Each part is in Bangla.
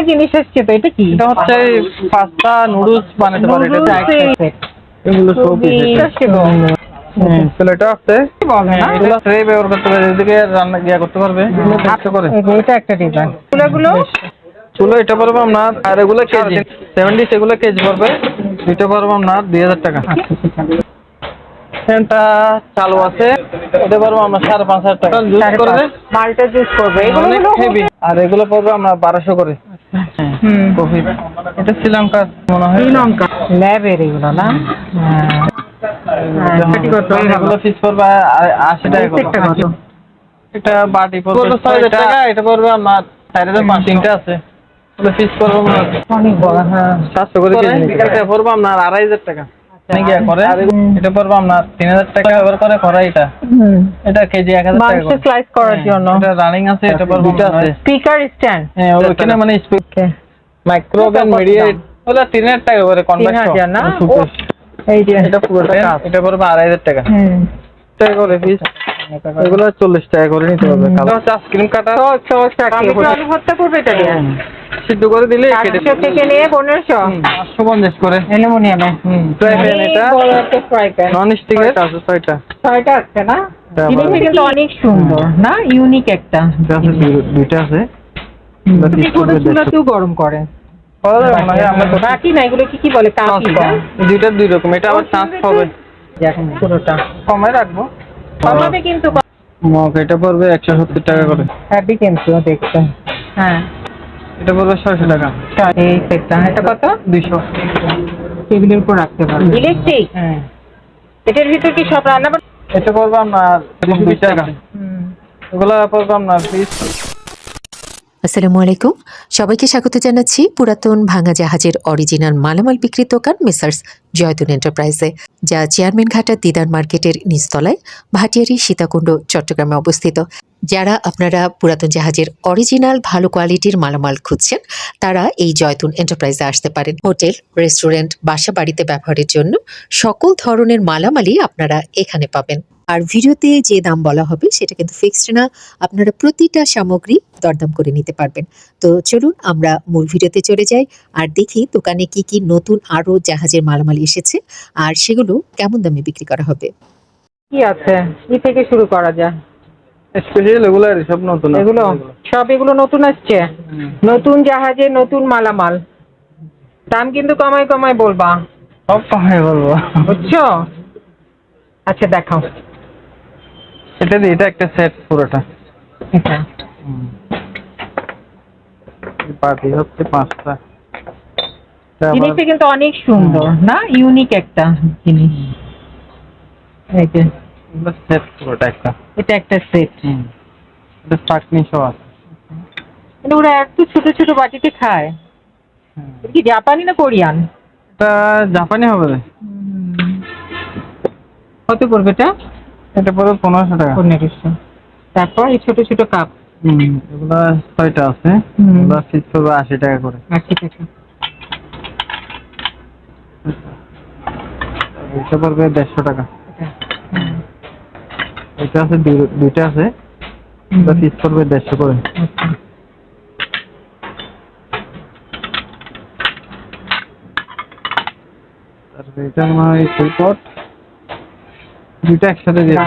জিনিস আসছে তো, এটা কি? এটা হচ্ছে পাস্তা নুডলস বানাতে পারে। এটা এগুলো সব প্লেটে আছে এগুলো ট্রে ব্যবহার করতে পারে, এদিকে রান্না গিয়া করতে পারবে হাতে করে। এটা একটা ডিজাইন। চুলাগুলো চুলো এটা পড়বে আপনার, আর এগুলো কেজি 70, এগুলো কেজি পড়বে। এটা পড়বে আপনার 2000 টাকা। ফ্যানটা চালু আছে, এটা পড়বে আপনার 5,500 টাকা। জুস করবে, মালটা জুস করবে, অনেক হেভি। আর এগুলো পড়বে আপনার 1200 করে। কফি এটা শ্রীলঙ্কার মনে হয়, শ্রীলঙ্কা ল্যাবের এগুলো না? এগুলো পিস পড়বে 80 টাকা করে। এটা বাটি পড়বে 6000 টাকা। এটা পড়বে আপনার 4500। তিনটা আছে, পিস পড়বে অনেক বড়। হ্যাঁ 700 করে কেজি। এটা পড়বে আপনার 2500 টাকা। করে এটা পড়বে আপনার 3000 টাকা ব্যবহার করে করা। এটা কেজি 1000 টাকা মাংস স্লাইস করার জন্য। এটা রানিং আছে। এটা পড়বে স্পিকার স্ট্যান্ড। হ্যাঁ ওখানে মানে স্পিকার মাইক্রোওয়েভ মিডিয়েট ওটা 3000 টাকা করে কনভার্ট 3000 না? এই যে এটা পুরোটা এটা পড়বে 2500 টাকা। টাকা করে পিস। এগুলো 40 টাকা করে নিতে হবে। কালো আইসক্রিম কাটা আলু ভর্তা করবে এটা দিয়ে সিদ্ধ করে দিলে কেটে 400 থেকে নিয়ে 1500 550 করে অ্যালুমিনিয়ামে। ফ্রাই প্যান, এটা বড় একটা ফ্রাই প্যান। নন স্টিকের আছে 6টা। 6টা আছে না? জিনিসটা কিন্তু অনেক সুন্দর না, ইউনিক একটা। দুইটা আছে। চুলাতেও গরম করে। বাকি না, এগুলো কি বলে? কাপি না? দুইটা দুই রকম। এটা আবার চান্স হবে। দেখুন পুরোটা কমায় রাখবো। কমাবে কিন্তু। মগ এটা পড়বে 170 টাকা করে। হ্যাপি কিন্তু দেখতে। হ্যাঁ এটা পড়বে 600 টাকা। এই সেটটা এটা কত? 200। টেবিলের উপর রাখতে পারবেন। ইলেকট্রিক। হ্যাঁ এটার ভিতর কি সব রান্না? এটা পড়বে আপনার 220 টাকা। এগুলো পড়বে আপনার পিস। আসসালামু আলাইকুম, সবাইকে স্বাগত জানাচ্ছি পুরাতন ভাঙা জাহাজের অরিজিনাল মালামাল বিক্রির দোকান মেসার্স জয়তুন এন্টারপ্রাইজে, যা চেয়ারম্যান ঘাটার দিদার মার্কেটের নিচতলায় ভাটিয়ারি সীতাকুণ্ড চট্টগ্রামে অবস্থিত। যারা আপনারা পুরাতন জাহাজের অরিজিনাল ভালো কোয়ালিটির মালামাল খুঁজছেন, তারা এই জয়তুন এন্টারপ্রাইজে আসতে পারেন। হোটেল, রেস্টুরেন্ট, বাসা বাড়িতে ব্যবহারের জন্য সকল ধরনের মালামালই আপনারা এখানে পাবেন। আর ভিডিওতে যে দাম বলা হবে সেটা কিন্তু ফিক্সড না, আপনারা প্রতিটা সামগ্রী দরদাম করে নিতে পারবেন। তো চলুন আমরা মূল ভিডিওতে চলে যাই আর দেখি দোকানে কি কি নতুন আরো জাহাজের মালামাল এসেছে আর সেগুলো কেমন দামে বিক্রি করা হবে। কি আছে, কি থেকে শুরু করা যায়? স্পেশাল এগুলো সব নতুন। এগুলো সব এগুলো নতুন আসছে। নতুন জাহাজের নতুন মালামাল। দাম কিন্তু কমায় কমায় বলবা। সব কমায় বলবো, বুঝছো? আচ্ছা দেখাও। এটা একটা সেট পুরোটা। এটা পার্টি হচ্ছে 5টা। জিনিসটা কিন্তু অনেক সুন্দর না, ইউনিক একটা জিনিস। এই যে সেট পুরোটা একটা। এটা একটা সেট। এটা চাটনি সহ আছে। মানে ওরা একটু ছোট ছোট বাটিতে খায়। কি জাপানি না কোরিয়ান? এটা জাপানি হবে। কত পড়বে এটা? এটা পড়বে 1500 টাকা। 1500। তারপর এই ছোট ছোট কাপ। এগুলা 6টা আছে। এগুলা পিস পড়বে 80 টাকা করে। 80 টাকা। এটা পড়বে 150 টাকা। এটা আছে দুইটা আছে। এটা পিস পড়বে 150 করে। তারপরে এটা আমার ফুল পট দুইটা একসাথে দিয়ে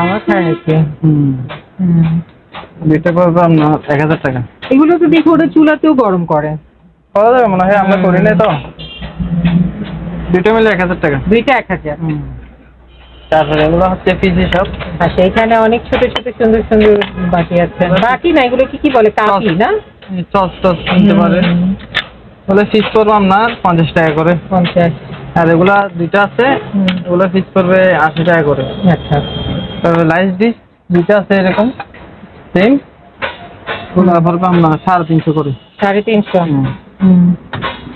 দুইটা পড়বে আপনার 1000 টাকা। এগুলো তো দেখো ওটা চুলাতেও গরম করে। করা যাবে মনে হয়, আমরা করি নাই তো। দুইটা মিলে 1000 টাকা। দুইটা 1000। তারপরে এগুলো হচ্ছে পিস হিসাব। আচ্ছা এখানে অনেক ছোট ছোট সুন্দর সুন্দর বাটি আছে। বাটি না, এগুলো কি বলে? কাপি না? চস নিতে পারে। বলে পিস পড়বে আপনার 50 টাকা করে। 50। আর এগুলা দুইটা আছে, এগুলো পিস পড়বে 80 টাকা করে। আচ্ছা। তারপরে লাইস ডিশ দুইটা আছে এরকম সেম, ওগুলো পড়বে আপনার 350 করে। 350।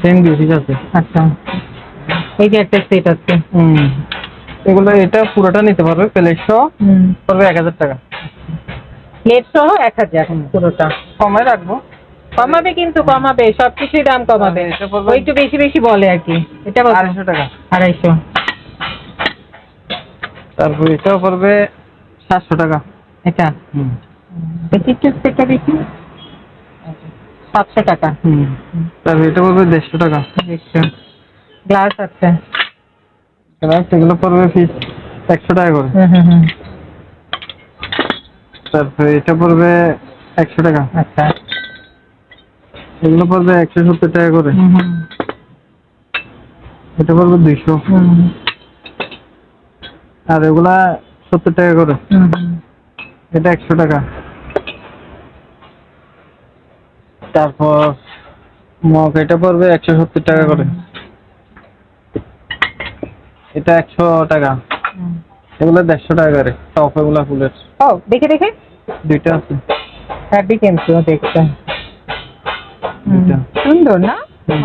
সেম ডিশ আছে। আচ্ছা এই যে একটা সেট আছে। এগুলো এটা পুরোটা নিতে পারবে প্লেট সহ, পড়বে 1000 টাকা। প্লেট সহ 1000 পুরোটা। কমায় রাখবো। কমাবে কিন্তু, কমাবে, সবকিছুই দাম কমাবে। ওই একটু বেশি বেশি বলে আর কি। এটা 250 টাকা। 250। তারপর এটাও পড়বে 700 টাকা। এটা বেশি একটু সেটটা দেখি। 700 টাকা। তারপর এটা পড়বে 150 টাকা। গ্লাস আছে। এগুলো পড়বে পিস 100 টাকা করে। তারপরে এটা পড়বে 100 টাকা। আচ্ছা। এগুলো পড়বে 170 টাকা করে। এটা পড়বে 200। আর এগুলা 70 টাকা করে। এটা 100 টাকা। তারপর মগ এটা পড়বে 170 টাকা করে। এটা 100 টাকা। এগুলো 150 টাকা করে। টপ এগুলা ফুলের। ও দেখে দেখে দুইটা আছে। ফ্যাব্রিক কিন্তু দেখতে দুইটা। সুন্দর না?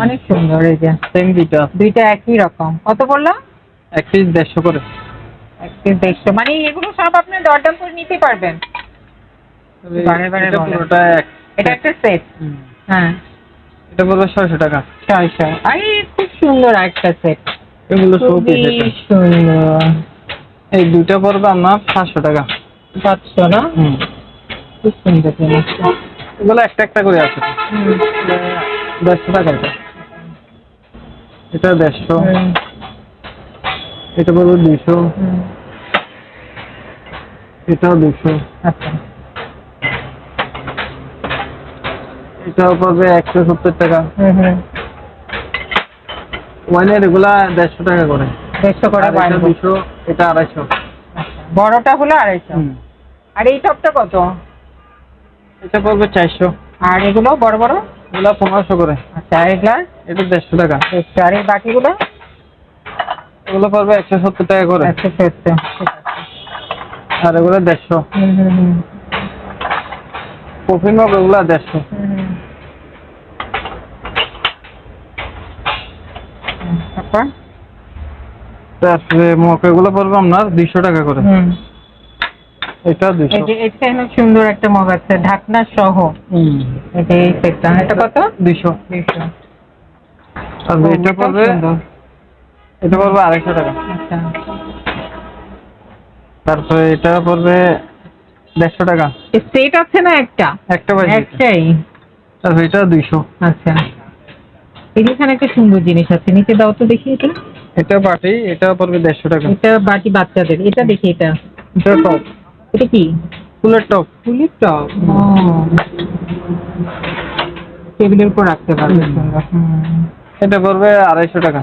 অনেক সুন্দর। এই যে সেম দুইটা। দুইটা একই রকম। কত বললা? এক পিস 150 করে। এক পিস 150। মানে এগুলো সব আপনি দরদাম করে নিতে পারবেন। বারে বারে এটা বলেন। পুরোটা এটা একটা সেট। হ্যাঁ। এটা পড়বে 600 টাকা। 600। আরে খুব সুন্দর একটা সেট। এগুলো সব খুবই পিস। সুন্দর। এই দুইটা পড়বে আপনার 700 টাকা। 700 না? খুব সুন্দর জিনিসটা। এগুলো একটা একটা করে আছে। 150 টাকা এটা। এটা 150। এটা পড়বে 200। এটাও 200। আচ্ছা। এটাও পড়বে 170 টাকা। ওয়াইনের এগুলা 150 টাকা করে। 150 করে আর এটা বাইরে। 200, এটা 250। বড়টা হলো 250। আর এই টপটা কত? এটা পড়বে 400। আর এগুলো বড় বড়? এগুলা 1500 করে। আচ্ছা। আর এগুলা? এটা 150 টাকা। আর এই বাকিগুলো? এগুলো পড়বে 170 টাকা করে। 170। আর এগুলো 150। কফি মগ এগুলো 150। তারপর তারপরে মগ এগুলো পড়বে আপনার 200 টাকা করে। এটা 200। এটা অনেক সুন্দর একটা মগ আছে ঢাকনা সহ। এটা এই সেটটা। এটা কত? 200। 200। আর এটা পড়বে 250 টাকা। আচ্ছা। তারপরে এটা পড়বে 150 টাকা। সেট আছে না একটা? একটা বাজি। একটাই। তারপরে এটা 200। আচ্ছা। এখানে একটা সুন্দর জিনিস আছে, নিচে দাও তো দেখি। এটা এটা বাটি, এটা পড়বে 150 টাকা। এটা বাটি বাচ্চাদের। এটা দেখি। এটা এটা টপ। এটা কি? ফুলের টপ। ফুলের টপ। টেবিলের উপর রাখতে পারবে। সুন্দর। এটা পড়বে 250 টাকা।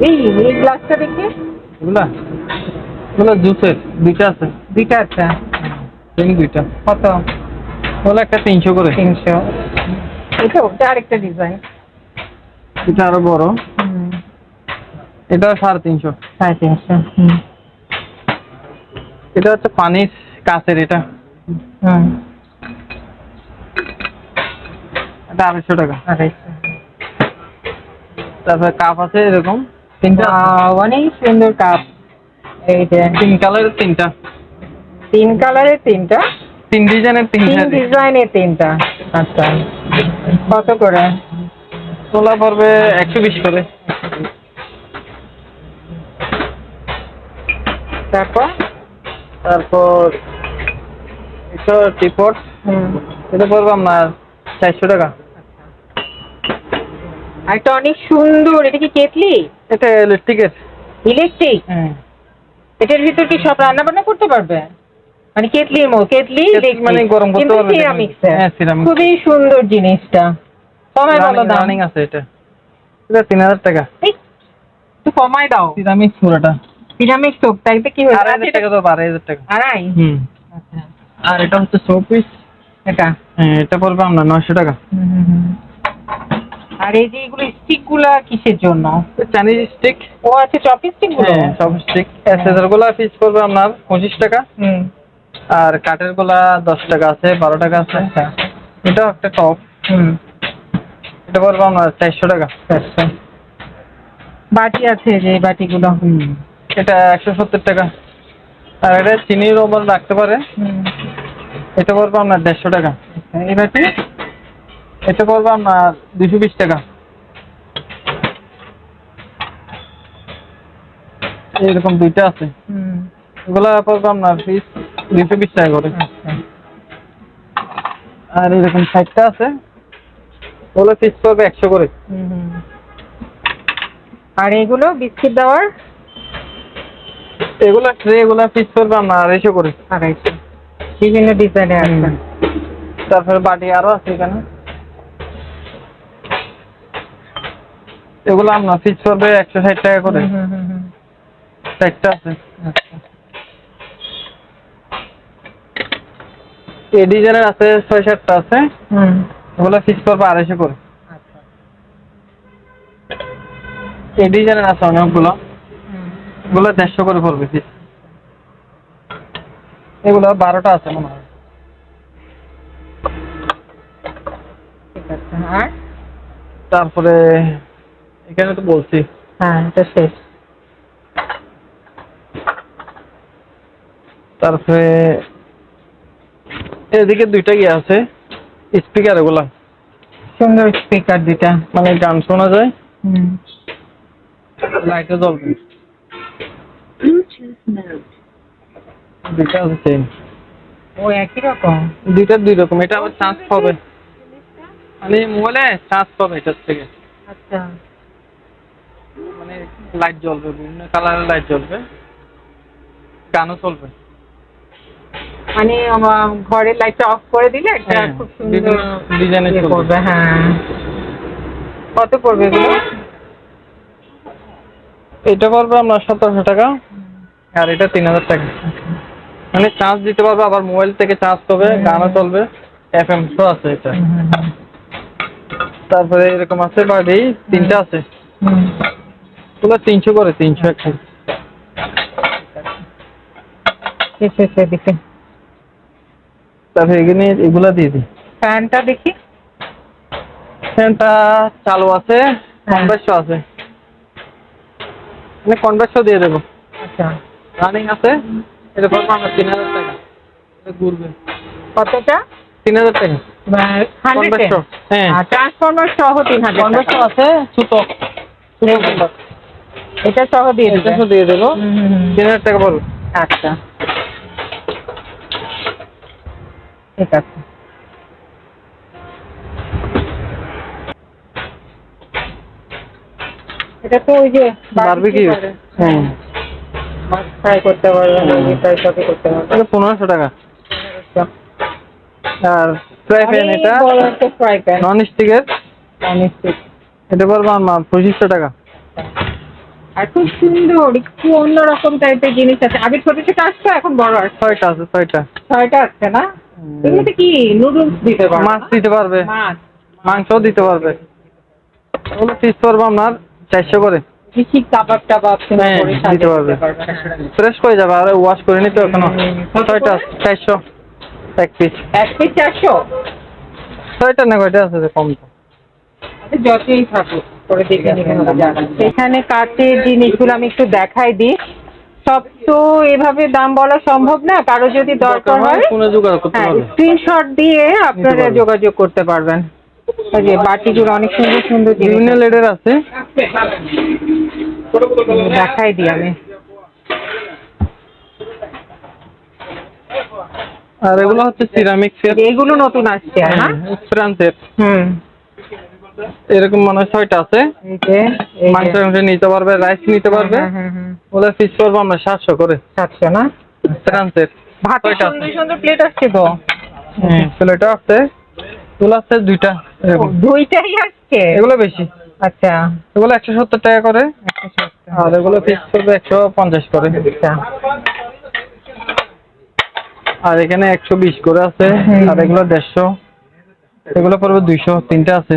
এই গ্লাসটা দেখি। এগুলা জুসের দুইটা আছে। দুইটা আছে। দুইটা কত? ওগুলো একটা 300 করে। 300। এটা ওটা আরেকটা ডিজাইন। এটা আরো বড়। এটা 350। 350। এটা হচ্ছে পানির কাচের। এটা এটা 250 টাকা। 250। তারপরে কাপ আছে এরকম 3টা। অনেক সুন্দর কাপ। এইটা 3 কালারের 3টা। 3 কালারের 3টা। 3 ডিজাইনের 3 3টা। ডিজাইনের 3টা। আচ্ছা। কত করে? তোলা পড়বে 120 করে। তারপর এটা টিপট। এটা পড়বে আপনার 400 টাকা। একটা অনেক সুন্দর। এটা কি কেটলি? এটা ইলেকট্রিকের। ইলেকট্রিক? এটার ভিতর কি সব রান্না বান্না করতে পারবে? মানে কেটলির মতো? কেটলি মানে গরম করতে পারবে। সিরামিক্স। খুবই সুন্দর জিনিসটা। কমায় বলো দাম। রানিং আছে এটা। এটা 3000 টাকা। একটু কমায় দাও। সিরামিক্স পুরোটা। সিরামিক্স তো তাইতে কি হয়েছে? 2500 টাকা তো 12000 টাকা। আড়াই? আচ্ছা। আর এটা হচ্ছে শোপিস। এটা এটা পড়বে আপনার 900 টাকা। আর এই যে এগুলো স্টিক গুলা কিসের জন্য? Chinese stick. ও আচ্ছা, চপস্টিক গুলো। চপস্টিক। অ্যাসেসর গুলা পিস পড়বে আপনার 25 টাকা। আর কাঠের গুলা 10 টাকা আছে, 12 টাকা আছে। এটা একটা টপ। এটা পড়বে আপনার 400 টাকা। বাটি আছে যে বাটিগুলো। এটা 170 টাকা। আর এটা চিনির ওপর রাখতে পারে। এটা পড়বে আপনার 150 টাকা। এই বাটি? এটা পড়বে আপনার 220 টাকা। এরকম দুইটা আছে। এগুলা পড়বে আপনার পিস 220 টাকা করে। আর এরকম 60টা আছে, ওগুলো পিস পড়বে 100 করে। আর এগুলো বিস্কিট দেওয়ার এগুলো ট্রে এগুলো পিস পড়বে আপনার 250 করে। 250, বিভিন্ন ডিজাইনের আছে। তারপরে বাটি আরো আছে এখানে, এগুলো আপনার পিস পড়বে 160 টাকা করে। 4টা আছে। এই ডিজাইনের আছে 6-7টা আছে। ওগুলো পিস পড়বে 250 করে। এই ডিজাইনের আছে অনেকগুলো, এগুলো 150 করে পড়বে পিস। এগুলো 12টা আছে মনে হয়। ঠিক আছে। আর তারপরে এখানে তো বলছি। হ্যাঁ, এটা শেষ। তারপরে এদিকে 2টা ইয়ে আছে স্পিকার, এগুলা সুন্দর স্পিকার দুটা। মানে গান শোনা যায়, লাইটে জ্বলবে। দুইটা আছে সেম। ও একই রকম। দুইটা 2 রকম। এটা আবার চার্জ পাবে, মানে মোবাইলে চার্জ পাবে এটার থেকে। আচ্ছা। মানে লাইট জ্বলবে, বিভিন্ন কালারের লাইট জ্বলবে, গানও চলবে। মানে ঘরের লাইটটা অফ করে দিলে একটা হ্যাঁ, খুব সুন্দর বিভিন্ন ডিজাইনের ইয়ে চলবে। করবে। হ্যাঁ, কত পড়বে এগুলো? এটা পড়বে আপনার 1700 টাকা, আর এটা 3000 টাকা। মানে চার্জ দিতে পারবে, আবার মোবাইল থেকে চার্জ পাবে, গানও চলবে, FM শো আছে এটা। তারপরে এরকম আছে বাড়ি 3টা আছে, ওগুলো 300 করে। 300 একটা। এদিকে তারপরে এখানে এগুলা দিয়ে দিই। ফ্যানটা দেখি। ফ্যানটা চালু আছে, কনভার্সও আছে, মানে কনভার্সও দিয়ে দেবো। আচ্ছা, রানিং আছে। এটা পড়বে আমরা 3000 টাকা। এটা ঘুরবে। কতটা? 3000 টাকা। 100 কনভার্সও, হ্যাঁ। আর ট্রান্সফরমার সহ 3000 কনভার্সও আছে, ছোট এটা সহ দিয়ে দিবে। এটা দিয়ে দেবো। 3000 টাকা পড়বে। আচ্ছা, ঠিক আছে। এটা তো ওই যে বারবিকিউ। হ্যাঁ, মাছ ফ্রাই করতে পারবে, ফ্রাই সবই করতে পারবে। এটা 1500 টাকা। আর ফ্রাই প্যান, এটা বড় একটা ফ্রাই প্যান, নন স্টিকের, ননস্টিক। এটা পড়বে আমার 2500 টাকা। আর খুব সুন্দর একটু অন্যরকম টাইপের জিনিস আছে। আগে ছোট ছোট আসতো, এখন বড় আসছে। 6টা আছে, 6টা। 6টা আসছে না? এগুলোতে কি নুডলস দিতে পারবে? মাছ দিতে পারবে, মাছ, মাংসও দিতে পারবে। ওগুলো পিস পড়বে আপনার 400 করে। বেশি কাবাব টাবাব হ্যাঁ, করে দিতে সাজিয়ে পারবে। দিতে পারবে। ফ্রেশ হয়ে যাবে, আর ওয়াশ করে নিতে এখনো। 6টা আছে, 400 এক পিস। এক পিস 400? 6টা না, কয়টা আছে যে কম তো। যতই থাকুক করে দেখে নিবেন জানা। এখানে কাঠের জিনিসগুলো আমি একটু দেখাই দিই। সব তো এভাবে দাম বলা সম্ভব না, কারো যদি দরকার হয় ফোনে যোগাযোগ করতে হ্যাঁ, পারবে। স্ক্রিনশট দিয়ে আপনারা নিতে পারবেন। যোগাযোগ করতে পারবেন। এই যে বাটিগুলো অনেক সুন্দর সুন্দর জিনিস বিভিন্ন লেডের আছে। দেখাই দিই আমি। আর এগুলো হচ্ছে সিরামিক্সের, এগুলো নতুন আসছে, হ্যাঁ? ফ্রান্সের। এরকম মনে হয় 6টা আছে। এই যে মাংস নিতে পারবে, রাইস নিতে পারবে। ওদের পিস পড়বে আমরা 700 করে। 700 না? ফ্রান্সের ভাতের 6টা আছে। সুন্দর সুন্দর প্লেট আসছে তো। হ্যাঁ, প্লেটও আছে। এগুলো আছে 2টা। দুইটাই আসছে? এগুলো বেশি। আচ্ছা, এগুলো 170 টাকা করে, আর এগুলো পিস পড়বে 150 করে। আচ্ছা। আর এখানে 120 করে আছে, আর এগুলো 150। এগুলো পড়বে 200। 3টা আছে।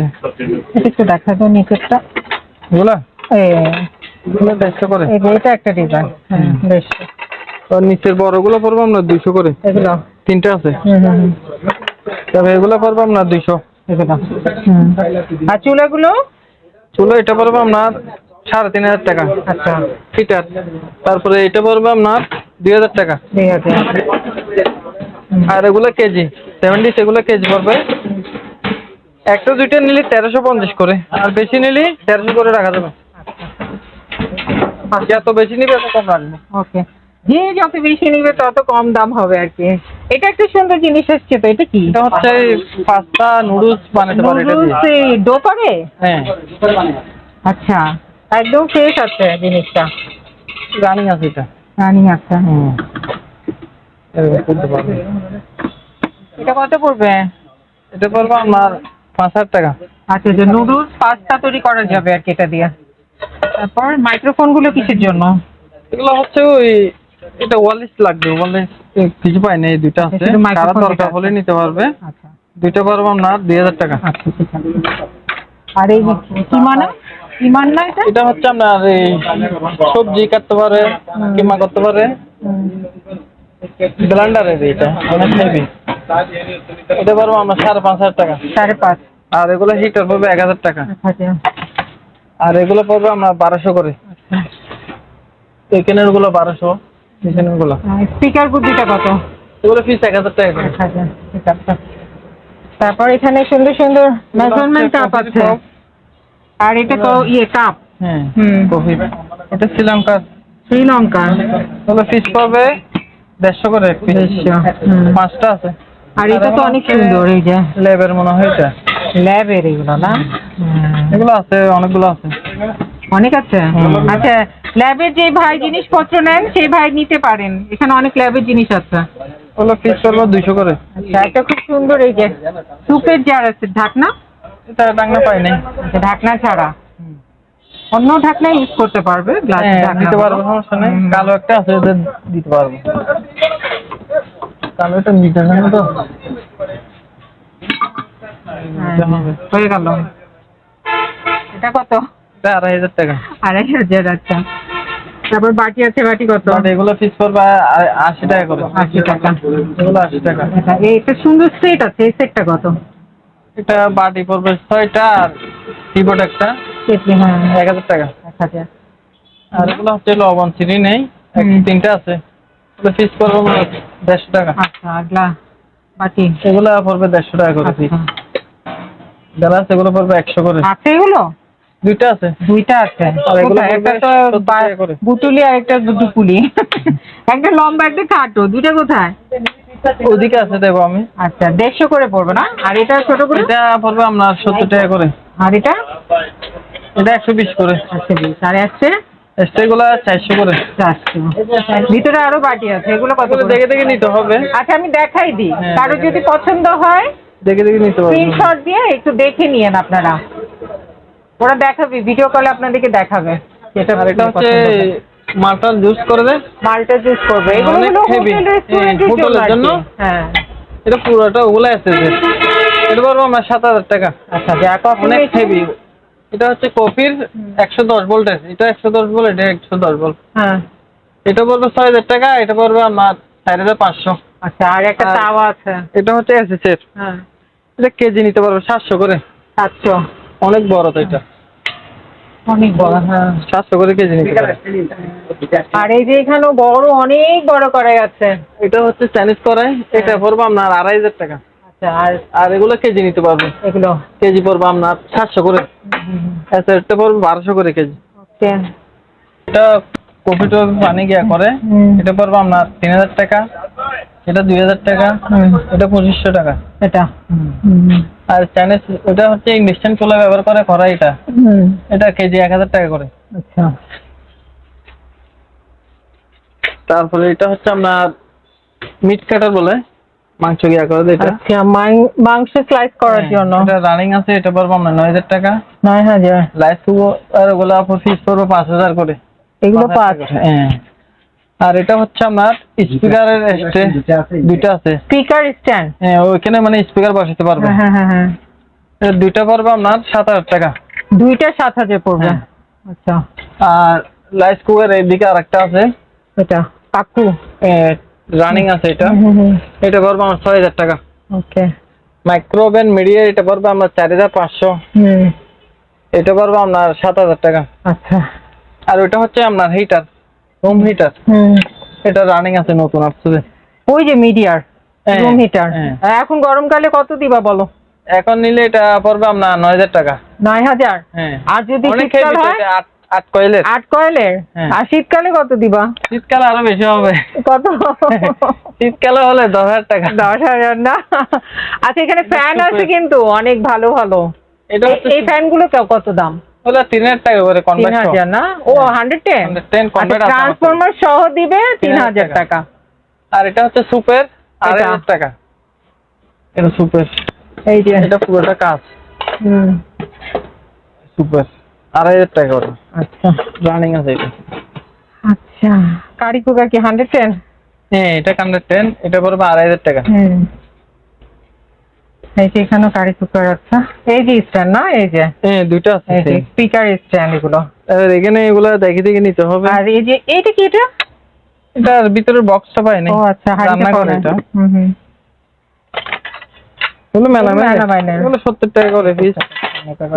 এটা একটু দেখা যায় নিচেরটা। এগুলো এগুলো 150 করে। এটা একটা ডিজাইন। হ্যাঁ, বেশ। আর নিচের বড়গুলো পড়বে আপনার 200 করে। এগুলো 3টা আছে। তবে এগুলো পড়বে আপনার 200। এগুলো আর চুলাগুলো? চুলো এটা পড়বে আপনার 3500 টাকা। আচ্ছা, ফিটার। তারপরে এটা পড়বে আপনার 2000 টাকা। ঠিক আছে। আর এগুলো কেজি 70, এগুলো কেজি পড়বে। একটা 2টা নিলে 1350 করে, আর বেশি নিলে 1300 করে রাখা যাবে। যত বেশি নিবে তত কম রাখবো। ওকে। যে যত বেশি নিবে তত কম দাম হবে আর কি। এটা একটা সুন্দর জিনিস এসছে তো, এটা কি? এটা হচ্ছে পাস্তা নুডলস বানাতে পারে এটা নুডলস দিয়ে। ডো করে? হ্যাঁ আচ্ছা, একদম ফ্রেশ আছে জিনিসটা। রানিং আছে এটা। রানি আচ্ছা। এরকম করতে পারবে। এটা কত পড়বে? এটা পড়বে আপনার 5,000 টাকা। আচ্ছা, যে নুডলস পাস্তা তৈরি করা যাবে আর কি এটা দিয়ে। তারপর মাইক্রোফোন গুলো কিসের জন্য? এগুলো হচ্ছে ওই এটা ওয়ারলেস লাগবে, ওয়ারলেস কিছু পাই না, এই দুইটা আছে। শুধু microphone কারো দরকার দুইটা আছে। হলে নিতে পারবে। আচ্ছা দুইটা পড়বে আপনার 2,000 টাকা। আচ্ছা ঠিক আছে। আর এই কি মানে? কি মান না এটা? এটা হচ্ছে আপনার এই সবজি কাটতে পারে, কিমা করতে পারে, ব্লেন্ডারের এটা অনেক হেভি। এটা পড়বে আপনার 5,500 টাকা। 5.5। আর এগুলো হিটার পড়বে 1,000 টাকা। আচ্ছা আর এগুলো পড়বে আপনার 1200 করে। এখানের গুলো 1200, এখানের গুলো। স্পিকার বুদ্ধিটা কত? এগুলো পিস 1,000 টাকা করে। আচ্ছা ঠিক আছে। তারপর এখানে সুন্দর সুন্দর মেজারমেন্ট কাপ আছে। আর এটা ইয়ে কাপ। হ্যাঁ কফি। এটা শ্রীলঙ্কার। শ্রীলঙ্কা। এগুলো পিস পড়বে 150 করে পিস। 150, 5টা আছে। আর এটা তো অনেক সুন্দর, এই যে ল্যাবের মনে হয় এটা। ল্যাবের এগুলো না? এগুলো আছে, অনেকগুলো আছে। অনেক আছে। আচ্ছা, ল্যাবের যে ভাই জিনিসপত্র নেন সেই ভাই নিতে পারেন, এখানে অনেক ল্যাবের জিনিস আছে। ওগুলো পিস পড়বে 200 করে। আচ্ছা, এটা খুব সুন্দর, এই যে সুপের জার আছে, ঢাকনা। এটা ঢাকনা পাই নাই। আচ্ছা, ঢাকনা ছাড়া অন্য ঢাকনা ইউজ করতে পারবে, গ্লাস ঢাকনা দিতে পারবো, সমস্যা নেই। কালো একটা আছে, ওদের দিতে পারবো। কালো এটা নিতে জানো তো? হয়ে গেল। এটা কত? এটা 2,500 টাকা। 2,500। আচ্ছা, তারপর বাটি আছে, বাটি কত? বাট এগুলো পিস পড়বে 80 টাকা করে। 80 টাকা। এগুলো 80 টাকা। আচ্ছা, একটা সুন্দর সেট আছে, এই সেটটা কত? এটা বাটি পড়বে 6টা আর কিবোর্ড একটা হ্যাঁ 1,000 টাকা। 1,000। আর এগুলো হচ্ছে লবণ চিনি নেই, 3টা আছে। এগুলো পিস পড়বে 150 টাকা। আচ্ছা, আগলা বাটি এগুলো পড়বে 150 টাকা করে পিস। গ্লাস এগুলো পড়বে 100 করে। আছে এগুলো? দুইটা আছে। দুইটা আছে। আর এগুলো কোথায়? একটা তো 70 টাকা করে। বুটুলি আর একটা দুপুলি। একটা লম্বা একটা খাটো, দুইটা কোথায়? ওদিকে আছে, দেখো আমি। আচ্ছা, 150 করে পড়বে না? আর এটা ছোট করে? এটা পড়বে আপনার 70 টাকা করে। আর এটা? এটা 120 করে। আচ্ছা, আর আসছে এগুলো 400 করে। 400। ভিতরে আরো বাটি আছে, এগুলো কত এগুলো করে? দেখে দেখে নিতে হবে। আচ্ছা, আমি দেখাই দিই, হ্যাঁ, কারো দেখে যদি দেখে। পছন্দ হয় দেখে দেখে নিতে পারবেন। স্ক্রিনশট দিয়ে একটু দেখে নিয়েন আপনারা, ওরা দেখাবে, ভিডিও কলে আপনাদেরকে দেখাবে যেটা। আর এটা হচ্ছে মালটার জুস করে দেয়। মালটা জুস করবে, এগুলো অনেক হলো heavy। হোটেল রেস্টুরেন্টের হোটেলের জন্য। জন্য। হ্যাঁ এটা পুরোটা ওগুলো আছে যে। এটা পড়বে আমার 7,000 টাকা। আচ্ছা, যা কফি অনেক হেভি। এটা হচ্ছে কফির 110 ভোল্টের। এটা 110 ভোল্ট, এটা 110 ভোল্ট। হ্যাঁ। এটা পড়বে 6,000 টাকা। এটা পড়বে আমার 4,500। আচ্ছা, আর একটা আর- তাওয়া আছে। এটা হচ্ছে এসএসের। হ্যাঁ, এটা কেজি নিতে পারবে 700 করে। 700। অনেক বড় তো এটা। অনেক বড়। হ্যাঁ, 700 করে কেজি নিতে পারবে। আর এই যে এখানেও বড়, অনেক বড় কড়াই আছে। এটা হচ্ছে চাইনিজ কড়াই। এটা পড়বে আপনার 2,500 টাকা। আচ্টা, আর আর এগুলো কেজি নিতে পারবে। এগুলো কেজি পড়বে আপনার 700 করে। আচ্ছা, এটা পড়বে 1200 করে কেজি। ওকে। এটা কফি টফি পানি গিয়া করে। এটা পড়বে আপনার 3,000 টাকা। এটা 2,000 টাকা। এটা 2,500 টাকা। এটা আর চাইনিজ এটা হচ্ছে ইন্ডাকশন চুলা ব্যবহার করে কড়াই এটা। এটা কেজি 1,000 টাকা করে। আচ্ছা, তারপরে এটা হচ্ছে আপনার মিট কাটার বলে, মাংস গিয়া করে দেয় এটা। আচ্ছা, মাংস স্লাইস করার জন্য। এটা রানিং আছে। এটা পড়বে আপনার 9,000 টাকা। 9,000। লাইস আর ওগুলো আপনার পিস পড়বে 5,000 করে। এগুলো 5,000 5। টাকা। হ্যাঁ। আর এটা হচ্ছে আপনার স্পিকারের দুইটা আছে। Speaker stand. হ্যাঁ, ওইখানে মানে স্পিকার বসাতে পারবে। হ্যাঁ হ্যাঁ হ্যাঁ। এটা দুইটা পড়বে আপনার 7,000 টাকা। দুইটা 7,000 পড়বে। হ্যাঁ। আচ্ছা, আর লাইস কুকার এইদিকে আরেকটা আছে। এটা কাকু। রানিং আছে এটা। এটা পড়বে আমার 6,000 টাকা। ওকে। মাইক্রোওভেন মিডিয়া এটা পড়বে আমার 4,500। এটা পড়বে আপনার 7,000 টাকা। আচ্ছা। আর ওইটা হচ্ছে আপনার হিটার, রুম হিটার। এটা রানিং আছে, নতুন আসছে। ওই যে মিডিয়ার হ্যাঁ, রুম হিটার। হ্যাঁ। এখন গরমকালে কত দিবা বলো? এখন নিলে এটা পড়বে আপনার 9,000 টাকা। 9,000। হ্যাঁ। আর যদি অনেক শীতকাল heavy তো হয়? এটা, 8 কয়েলের। 8 কয়েলের। হ্যাঁ। আর শীতকালে কত দিবা? শীতকালে আরো বেশি হবে। কত? শীতকালে হলে 10,000 টাকা। 10,000 না? আচ্ছা, এখানে ফ্যান আছে কিন্তু অনেক ভালো ভালো। এটা হচ্ছে এই ফ্যানগুলো কত দাম? হলো 3,000 টাকা করে কনভার্ট। 3,000 না? ও 110। 110 কনভার্ট আছে। ট্রান্সফরমার সহ দিবে 3,000 টাকা। আর এটা হচ্ছে সুপার, 2,500 টাকা। এটা সুপার। এই যে এটা পুরোটা কাজ। সুপার 2,500 টাকা করে। আচ্ছা রানিং আছে এটা। আচ্ছা, কারি কুকার কি 110? হ্যাঁ, এটা 110, এটা পড়বে 2,500 টাকা। এই যে এখানেও কারি কুকার আছে। এই যে স্ট্যান্ড না? এই যে হ্যাঁ, দুটো আছে। এই যে স্পিকার স্ট্যান্ড এগুলো। আর এখানে এগুলো দেখে দেখে নিতে হবে। আর এই যে এইটা কি? এটার ভিতরের বক্সটা পাই নাই। ও আচ্ছা, রান্না করে এটা। এগুলো মেলামাইনের। এগুলো 70 টাকা করে পিস।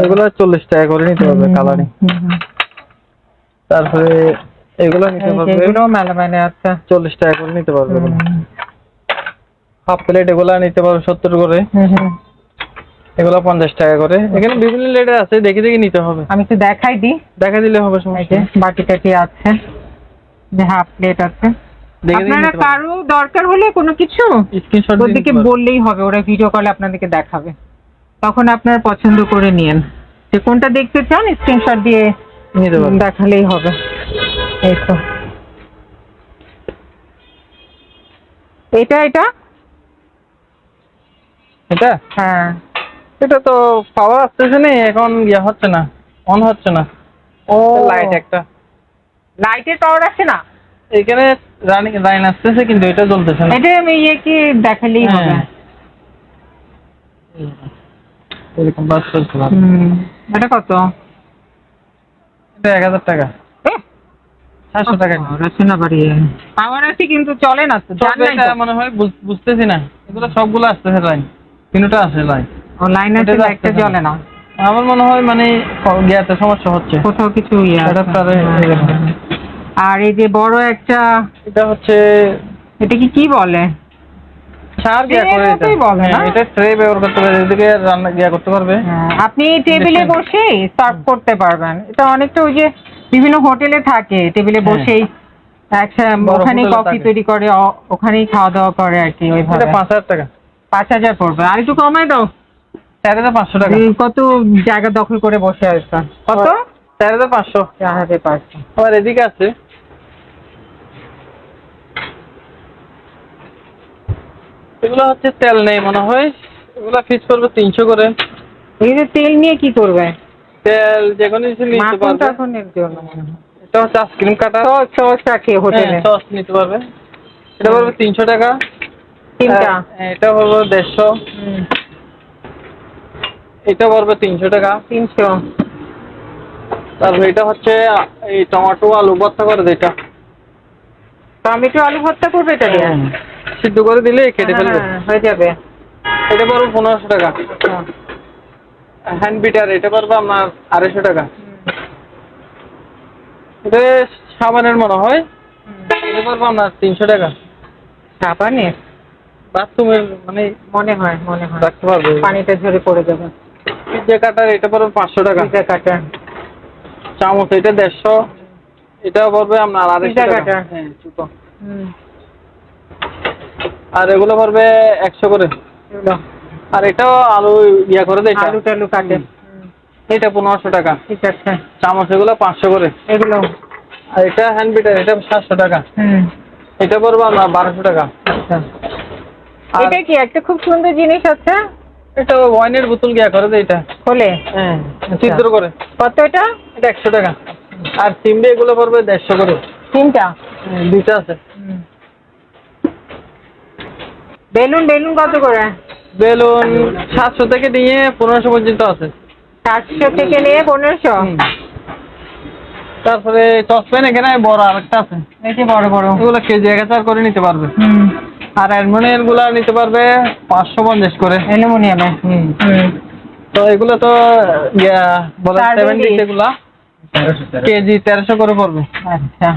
এগুলো 40 টাকা করে নিতে হবে কালারিং। তারপরে এগুলো নিতে পারবে। এগুলো মেলামাইনের। আচ্ছা 40 টাকা করে নিতে পারবে। হাফ প্লেট এগুলো নিতে পারবে 70 করে। এগুলো 50 টাকা করে। এখানে বিভিন্ন লেডার আছে, দেখে দেখে নিতে হবে। আমি একটু দেখাই দিই। দেখা দিলে হবে এই সমস্যা যে নেই। বাটি টাটি আছে, যে হাফ প্লেট আছে। দেখে দেখে আপনারা নিতে পারবে। কারো দরকার হলে কোনো কিছু স্ক্রিনশট দিয়ে ওদেরকে নিতে পারবে। বললেই হবে, ওরা ভিডিও কলে আপনাদেরকে দেখাবে। তখন আপনারা পছন্দ করে নিয়েন যে কোনটা দেখতে চান, স্ক্রিনশট দিয়ে নিতে পারবে। দেখালেই হবে। এই তো এটা এটা হ্যাঁ, এটা তো পাওয়ার আসতেছে না, এখন ইয়া হচ্ছে না, অন হচ্ছে না। ও লাইট একটা, লাইটের পাওয়ার আছে না এখানে রানিং লাইন আসতেছে কিন্তু এটা জ্বলতেছে না। এটা আমি কি দেখালেই হবে। হ্যাঁ। এরকম বাস চলছে না। এটা কত? এটা 1,000 টাকা। 700 টাকা। রচনা বাড়িয়ে পাওয়ার আছে কিন্তু চলে না তো, জান নাই এটা তো। মনে হয় বুঝতেছি না, এগুলো সবগুলো আসতেছে লাইন, তিনটা আছে লাইন। ও লাইন আছে, এটা লাইটটা আসতেছে না। জ্বলে না। আমার মনে হয় মানে ইয়াতে সমস্যা হচ্ছে। কোথাও কিছু এটা তারে এরকম। আর এই যে বড় একটা, এটা হচ্ছে এটা কি বলে? চার গিয়া করে এটা। মতোই বলে না? হ্যাঁ, এটা ট্রে ব্যবহার করতে পারবে, এদিকে রান্না গিয়া করতে পারবে। আপনি টেবিলে বসে সার্ভ করতে পারবেন। এটা অনেকটা ওই যে বিভিন্ন হোটেলে থাকে, টেবিলে বসেই বড় ওখানেই হোটেলে কফি থাকে। তৈরি করে, ওখানেই খাওয়া দাওয়া করে আর কি। ওইভাবে এটা 5,000 টাকা। 5,000 পড়বে। আর একটু কমাই দাও। 4,500 টাকা। কত জায়গা দখল করে বসে আছে? কত? 4,500। 4,500। আবার এদিকে আছে এগুলো হচ্ছে তেল নেই মনে হয়, এগুলো ফিক্স করবে 300 করে। এই যে তেল নিয়ে কি করবে? তেল যে কোনো কিছু নিতে মাখন পারবে। টাখনের জন্য মনে হয়। এটা হচ্ছে আইসক্রিম কাটার। সস রাখে হোটেলে। সস নিতে পারবে। এটা পড়বে 300 টাকা। তিনটা। এটা পড়বে 150। এটা পড়বে 300 টাকা। 300। তারপর এটা হচ্ছে এই টমেটো আলু ভর্তা করে যেটা। টমেটো আলু ভর্তা করবে এটা দিয়ে? সিদ্ধ করে দিলে কেটে ফেলবে। হয়ে যাবে। এটা পড়বে 1,500 টাকা। হ্যান্ড বিটার এটা পড়বে আপনার 250 টাকা। এটা সাবানের মনে হয়, এটা পড়বে আপনার 300 টাকা। সাবানের? বাথরুমের মানে মনে হয় রাখতে পারবে। পানিটা ঝরে পড়ে যাবে। পিজ্জা কাটার এটা পড়বে 500 টাকা। পিজ্জা কাটার। চামচ এটা 150। এটা পড়বে আপনার 250 পিজ্জা টাকা। কাটার। হ্যাঁ, ছোট। আর এগুলো পড়বে 100 করে। আর এটাও আলু ইয়া করে দেয়, আলু টালু কাটে। এটা 1500 টাকা। ঠিক আছে। চামচ এগুলো 500 করে। এগুলো আর এটা হ্যান্ড বিটার এটা 700 টাকা। এটা পড়বে আপনার 1200 টাকা। আচ্ছা। আর এটা কি একটা খুব সুন্দর জিনিস আছে? এটা ওয়াইনের বোতল গিয়া করে দেয় এটা। খোলে? হ্যাঁ, ছিদ্র করে। কত এটা? এটা 100 টাকা। আর সিমবে এগুলো পড়বে 150 করে। তিনটা? দুইটা আছে। বেলুন কত করে? বেলুন 700 থেকে নিয়ে 1500 পর্যন্ত আছে। 700 থেকে নিয়ে 1500? তারপরে চসপ্যান এখানে বড় আরেকটা আছে, এই যে বড় বড় এগুলো কেজি 1000 করে নিতে পারবে। আর অ্যালুমিনিয়াম গুলা নিতে পারবে 550 করে। অ্যালুমিনিয়ামে? তো এগুলো তো বলে 70 এগুলা কেজি 1300 করে পড়বে। আচ্ছা।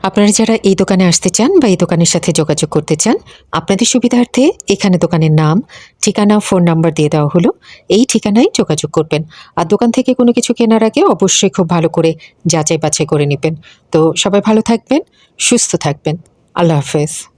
আপনারা যারা এই দোকানে আসতে চান বা এই দোকানের সাথে যোগাযোগ করতে চান, আপনাদের সুবিধার্থে এখানে দোকানের নাম, ঠিকানা, ফোন নাম্বার দিয়ে দেওয়া হলো। এই ঠিকানায় যোগাযোগ করবেন। আর দোকান থেকে কোনো কিছু কেনার আগে অবশ্যই খুব ভালো করে যাচাই বাছাই করে নেবেন। তো সবাই ভালো থাকবেন, সুস্থ থাকবেন। আল্লাহ হাফেজ।